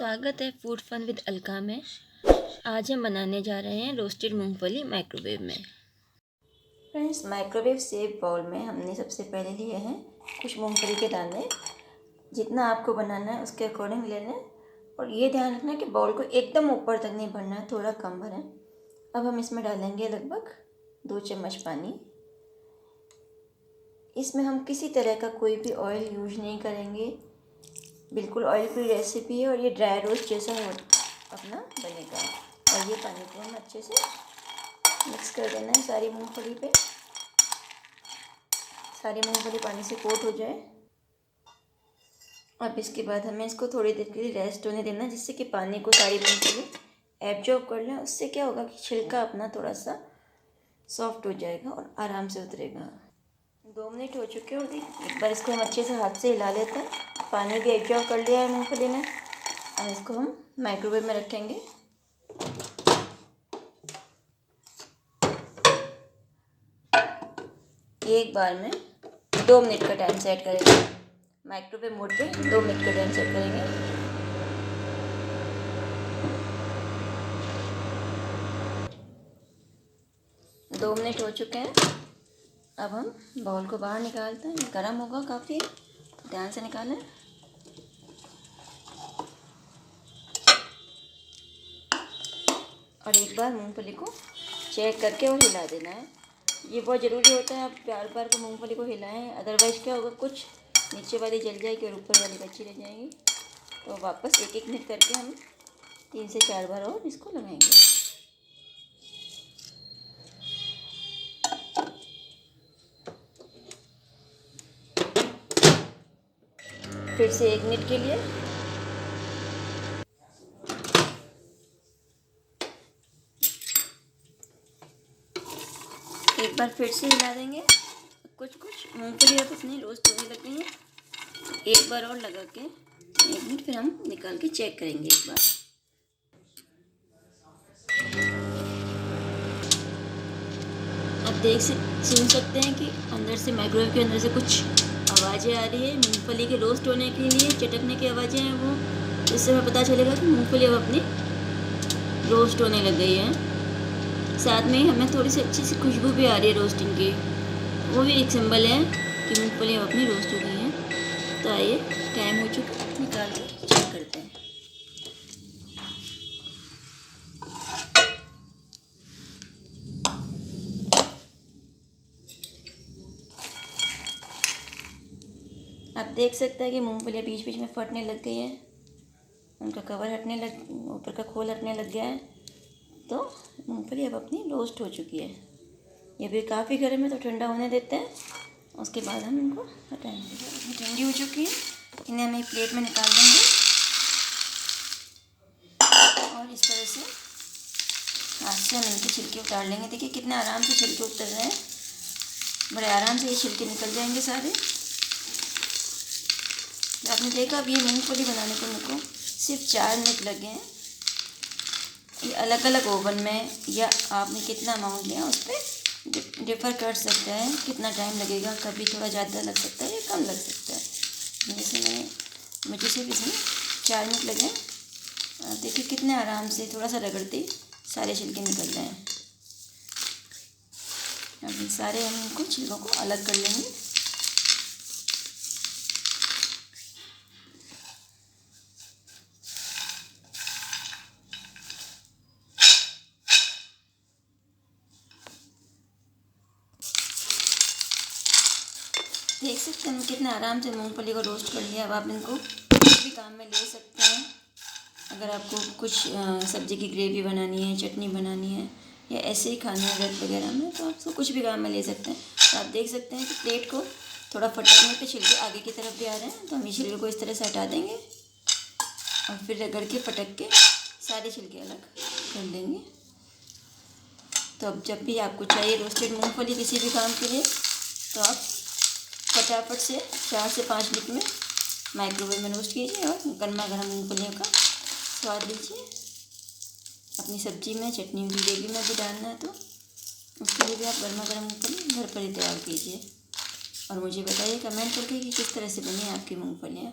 स्वागत है food fun with Alka में। आज हम बनाने जा रहे हैं रोस्टेड मूंगफली माइक्रोवेव में। फ्रेंड्स, माइक्रोवेव सेव बाउल में हमने सबसे पहले लिए हैं कुछ मूंगफली के दाने। जितना आपको बनाना है उसके अकॉर्डिंग लेना है और ये ध्यान रखना है कि बाउल को एकदम ऊपर तक नहीं भरना है, थोड़ा कम भरें। अब हम इसमें डालेंगे लगभग 2 चम्मच पानी। इसमें हम किसी तरह का कोई भी ऑयल यूज नहीं करेंगे, बिल्कुल ऑयल फ्री रेसिपी है और ये ड्राई रोस्ट जैसा अपना बनेगा। और ये पानी को हम अच्छे से मिक्स कर देना है सारी मूंगफली पे। सारी मूंगफली पानी से कोट हो जाए। अब इसके बाद हमें इसको थोड़ी देर के लिए रेस्ट होने देना, जिससे कि पानी को सारी मूंगफली एब्जॉर्ब कर लें। उससे क्या होगा कि छिलका अपना थोड़ा सा सॉफ्ट हो जाएगा और आराम से उतरेगा। 2 मिनट हो चुके हैं और एक बार इसको हम अच्छे से हाथ से हिला लेते हैं। पानी भी एब्जॉर्ब कर लिया है मूंगफली ने। अब इसको हम माइक्रोवेव में रखेंगे। एक बार में 2 मिनट का टाइम सेट करेंगे। माइक्रोवेव मोड पे 2 मिनट का टाइम सेट करेंगे। दो मिनट हो चुके हैं। अब हम बाउल को बाहर निकालते हैं। गर्म होगा काफ़ी, ध्यान से निकालें। और एक बार मूंगफली को चेक करके और हिला देना है। ये बहुत ज़रूरी होता है, आप बार बार को मूंगफली को हिलाएं, अदरवाइज़ क्या होगा, कुछ नीचे वाली जल जाएगी और ऊपर वाली कच्ची रह जाएगी। तो वापस 1-1 मिनट करके हम 3 से 4 बार और इसको लगाएंगे। फिर से 1 मिनट के लिए। एक बार फिर से हिला देंगे। कुछ मूंगफली अब अपनी रोस्ट होने लग गई है। एक बार और लगा के 1 मिनट, फिर हम निकाल के चेक करेंगे एक बार। आप सुन सकते हैं कि अंदर से, माइक्रोवेव के अंदर से कुछ आवाज़ें आ रही है। मूंगफली के रोस्ट होने के लिए चटकने की आवाज़ें हैं वो। इससे हमें पता चलेगा कि मूंगफली अब अपनी रोस्ट होने लग गई है। साथ में हमें थोड़ी सी अच्छी सी खुशबू भी आ रही है रोस्टिंग की। वो भी एक सिंबल है कि मूंगफली अब अपनी रोस्ट हो गई है। तो आइए, टाइम हो चुका, निकाल के चेक करते हैं। आप देख सकते हैं कि मूंगफली बीच बीच में फटने लग गई है, उनका कवर ऊपर का खोल हटने लग गया है। तो मूंगफली अब अपनी रोस्ट हो चुकी है। ये भी काफ़ी गर्म है, तो ठंडा होने देते हैं। उसके बाद हम इनको हटाएंगे। ठंडी हो चुकी है, इन्हें हम एक प्लेट में निकाल देंगे और इस तरह से हाथ से हम इनके छिलके उतार लेंगे। देखिए कितने आराम से छिलके उतर रहे हैं, बड़े आराम से ये छिलके निकल जाएंगे सारे। आपने देखा, अब ये मूंगफली बनाने को मेरे को सिर्फ 4 मिनट लगे हैं। ये अलग अलग ओवन में या आपने कितना अमाउंट लिया उस पर डिफ़र कर सकता है कितना टाइम लगेगा। कभी थोड़ा ज़्यादा लग सकता है या कम लग सकता है। जैसे मुझे सिर्फ इसमें 4 मिनट लगे हैं। देखिए कितने आराम से, थोड़ा सा रगड़ते सारे छिलके निकल रहे हैं। अब सारे हम इनको छिलकों को अलग कर लेंगे। देख सकते हैं हम कितना आराम से मूंगफली को रोस्ट कर लिया। अब आप इनको कुछ भी काम में ले सकते हैं। अगर आपको कुछ सब्ज़ी की ग्रेवी बनानी है, चटनी बनानी है या ऐसे ही खाना है व्रत वगैरह में, तो आप उसको कुछ भी काम में ले सकते हैं। तो आप देख सकते हैं कि प्लेट को थोड़ा फटकने पे छिलके आगे की तरफ भी आ रहे हैं। तो हम ये छिलके को इस तरह से हटा देंगे और फिर रगड़ के पटक के सारे छिलके अलग कर देंगे। तो अब जब भी आपको चाहिए रोस्टेड मूँगफली किसी भी काम के लिए, तो आप फटाफट से 4 से 5 मिनट में माइक्रोवेव में रोस्ट कीजिए और गर्मा गर्म मूंगफलियों का स्वाद लीजिए। अपनी सब्जी में, चटनी की ग्रेवी में भी डालना है तो उसके लिए भी आप गर्मा गर्म मूंगफली घर पर ही तैयार कीजिए। और मुझे बताइए कमेंट करके कि किस तरह से बनी आपकी मूंगफलियाँ।